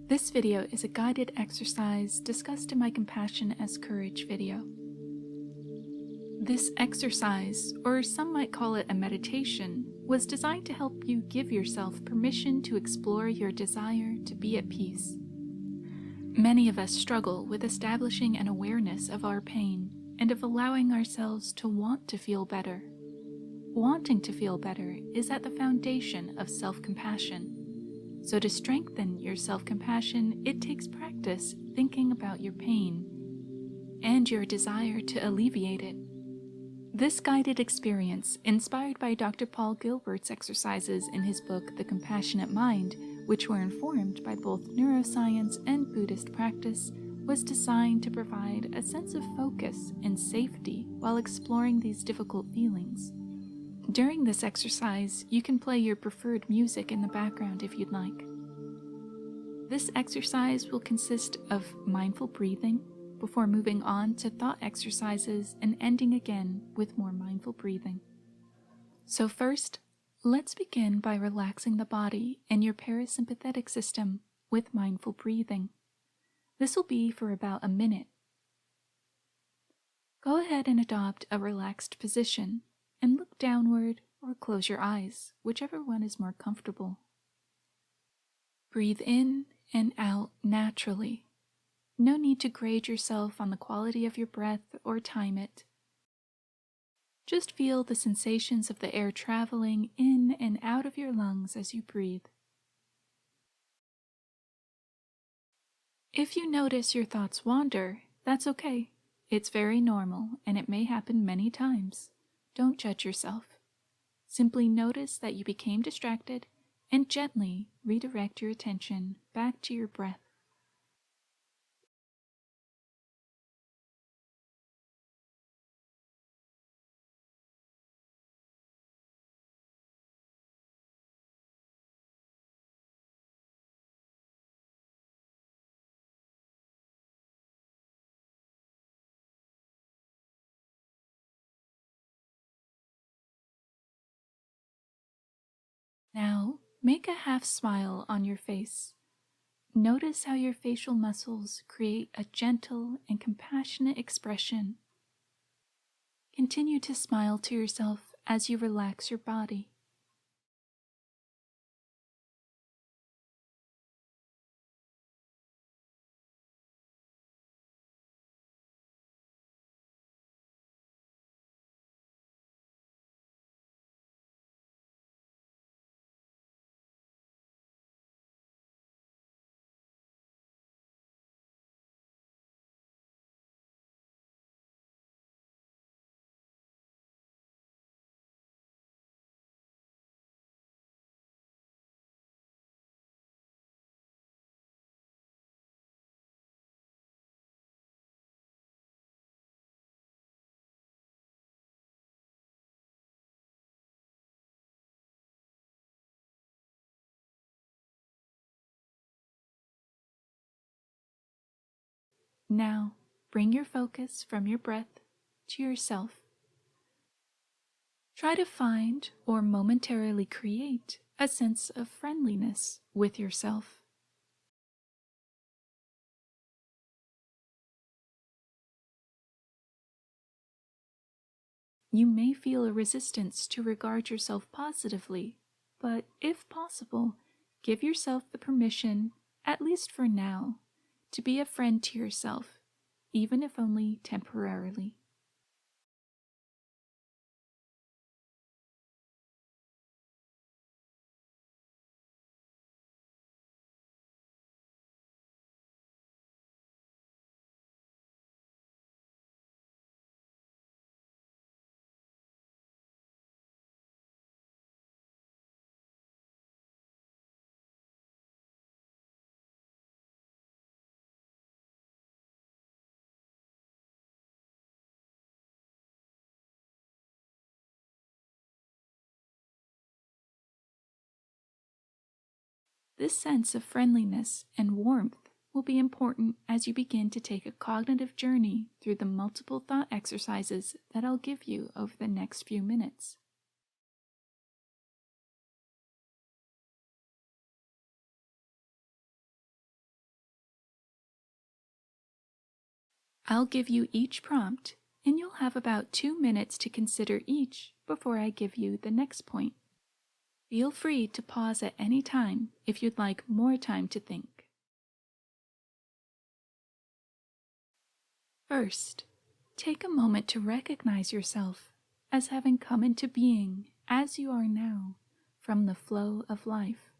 This video is a guided exercise discussed in my Compassion as Courage video. This exercise, or some might call it a meditation, was designed to help you give yourself permission to explore your desire to be at peace. Many of us struggle with establishing an awareness of our pain and of allowing ourselves to want to feel better. Wanting to feel better is at the foundation of self-compassion. So to strengthen your self-compassion, it takes practice thinking about your pain and your desire to alleviate it. This guided experience, inspired by Dr. Paul Gilbert's exercises in his book The Compassionate Mind, which were informed by both neuroscience and Buddhist practice, was designed to provide a sense of focus and safety while exploring these difficult feelings. During this exercise, you can play your preferred music in the background if you'd like. This exercise will consist of mindful breathing before moving on to thought exercises and ending again with more mindful breathing. So first, let's begin by relaxing the body and your parasympathetic system with mindful breathing. This will be for about a minute. Go ahead and adopt a relaxed position and look downward or close your eyes, whichever one is more comfortable. Breathe in and out naturally. No need to grade yourself on the quality of your breath or time it. Just feel the sensations of the air traveling in and out of your lungs as you breathe. If you notice your thoughts wander, that's okay. It's very normal and it may happen many times. Don't judge yourself. Simply notice that you became distracted and gently redirect your attention back to your breath. Now, make a half smile on your face. Notice how your facial muscles create a gentle and compassionate expression. Continue to smile to yourself as you relax your body. Now, bring your focus from your breath to yourself. Try to find or momentarily create a sense of friendliness with yourself. You may feel a resistance to regard yourself positively, but if possible, give yourself the permission, at least for now, to be a friend to yourself, even if only temporarily. This sense of friendliness and warmth will be important as you begin to take a cognitive journey through the multiple thought exercises that I'll give you over the next few minutes. I'll give you each prompt, and you'll have about 2 minutes to consider each before I give you the next point. Feel free to pause at any time if you'd like more time to think. First, take a moment to recognize yourself as having come into being as you are now from the flow of life.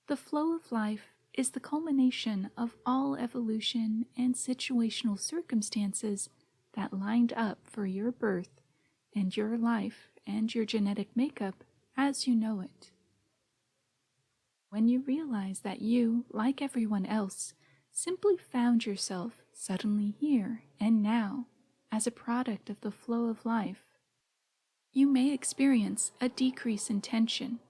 The flow of life is the culmination of all evolution and situational circumstances that lined up for your birth and your life and your genetic makeup as you know it. When you realize that you, like everyone else, simply found yourself suddenly here and now as a product of the flow of life, you may experience a decrease in tension.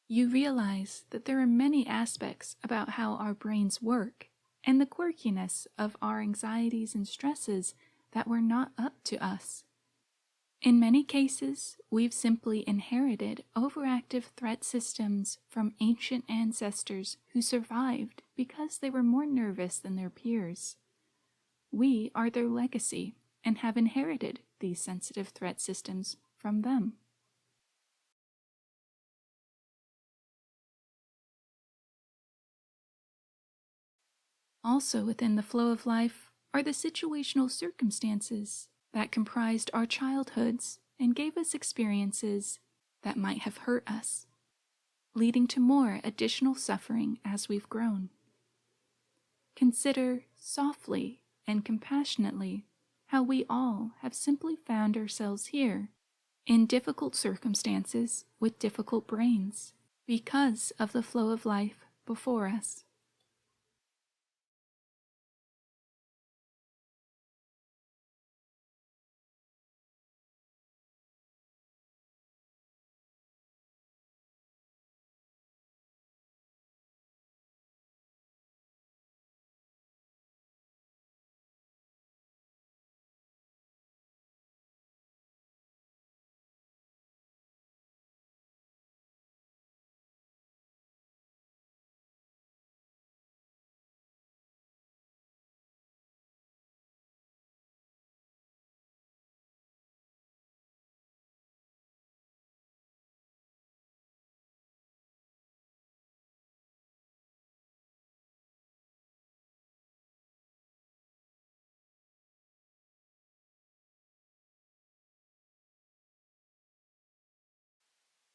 You realize that there are many aspects about how our brains work and the quirkiness of our anxieties and stresses that were not up to us. In many cases, we've simply inherited overactive threat systems from ancient ancestors who survived because they were more nervous than their peers. We are their legacy and have inherited these sensitive threat systems from them. Also within the flow of life are the situational circumstances that comprised our childhoods and gave us experiences that might have hurt us, leading to more additional suffering as we've grown. Consider softly and compassionately how we all have simply found ourselves here in difficult circumstances with difficult brains because of the flow of life before us.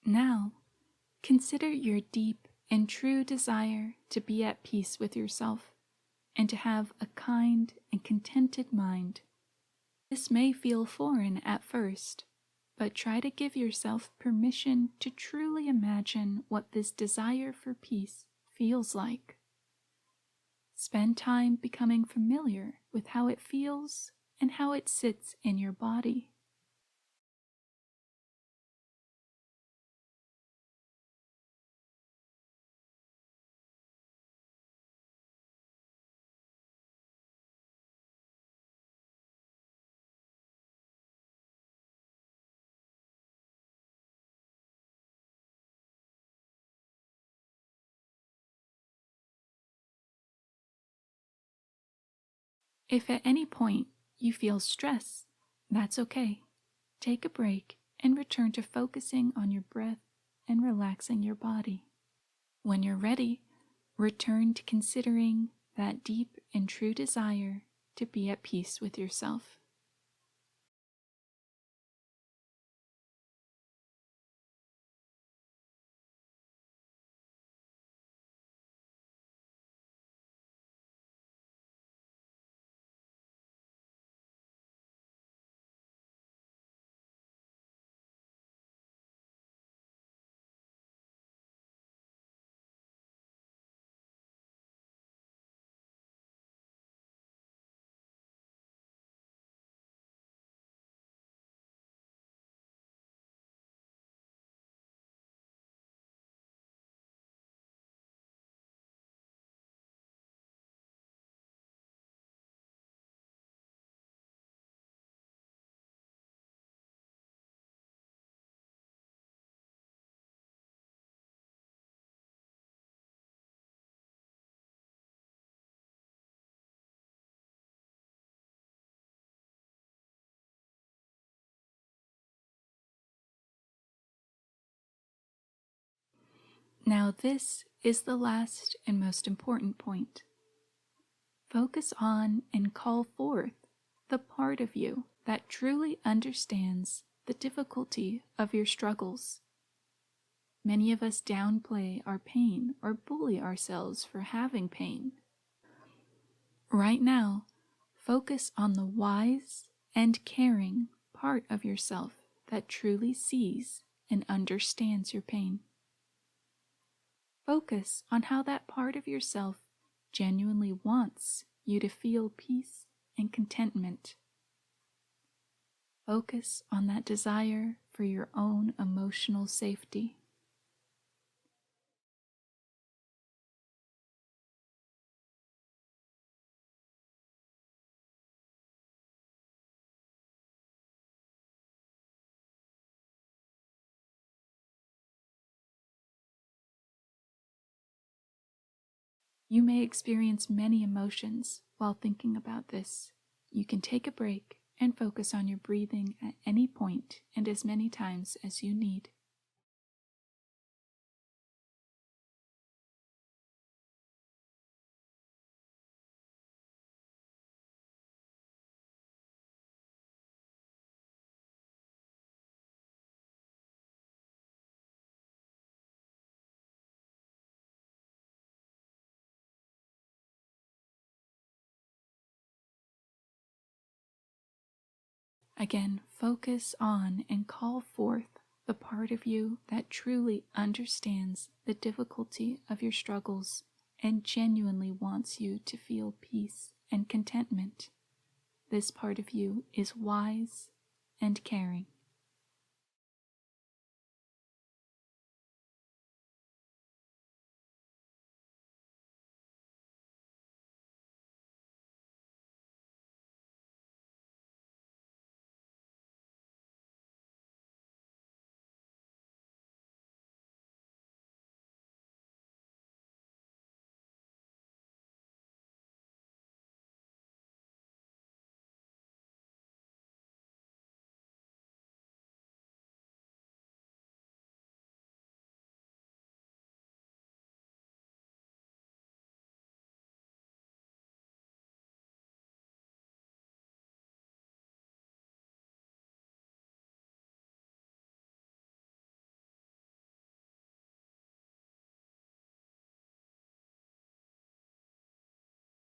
Now, consider your deep and true desire to be at peace with yourself and to have a kind and contented mind. This may feel foreign at first, but try to give yourself permission to truly imagine what this desire for peace feels like. Spend time becoming familiar with how it feels and how it sits in your body. If at any point you feel stress, that's okay. Take a break and return to focusing on your breath and relaxing your body. When you're ready, return to considering that deep and true desire to be at peace with yourself. Now this is the last and most important point. Focus on and call forth the part of you that truly understands the difficulty of your struggles. Many of us downplay our pain or bully ourselves for having pain. Right now, focus on the wise and caring part of yourself that truly sees and understands your pain. Focus on how that part of yourself genuinely wants you to feel peace and contentment. Focus on that desire for your own emotional safety. You may experience many emotions while thinking about this. You can take a break and focus on your breathing at any point and as many times as you need. Again, focus on and call forth the part of you that truly understands the difficulty of your struggles and genuinely wants you to feel peace and contentment. This part of you is wise and caring.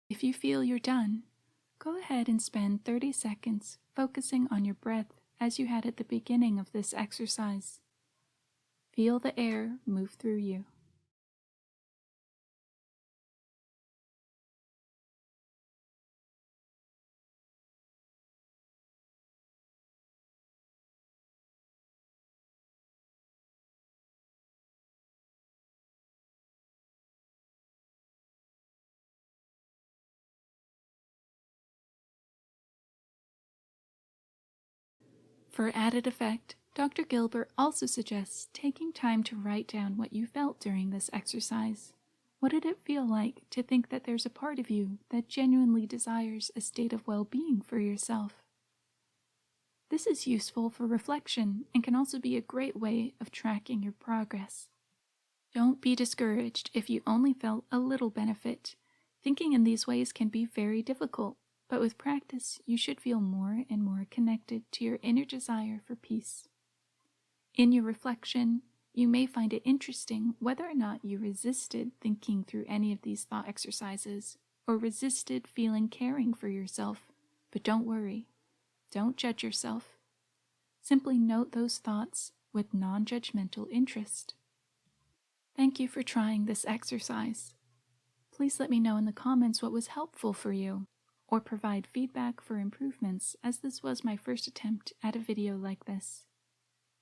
If you feel you're done, go ahead and spend 30 seconds focusing on your breath as you had at the beginning of this exercise. Feel the air move through you. For added effect, Dr. Gilbert also suggests taking time to write down what you felt during this exercise. What did it feel like to think that there's a part of you that genuinely desires a state of well-being for yourself? This is useful for reflection and can also be a great way of tracking your progress. Don't be discouraged if you only felt a little benefit. Thinking in these ways can be very difficult, but with practice, you should feel more and more connected to your inner desire for peace. In your reflection, you may find it interesting whether or not you resisted thinking through any of these thought exercises or resisted feeling caring for yourself, but don't worry. Don't judge yourself. Simply note those thoughts with non-judgmental interest. Thank you for trying this exercise. Please let me know in the comments what was helpful for you, or provide feedback for improvements, as this was my first attempt at a video like this.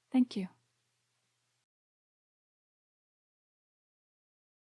Thank you.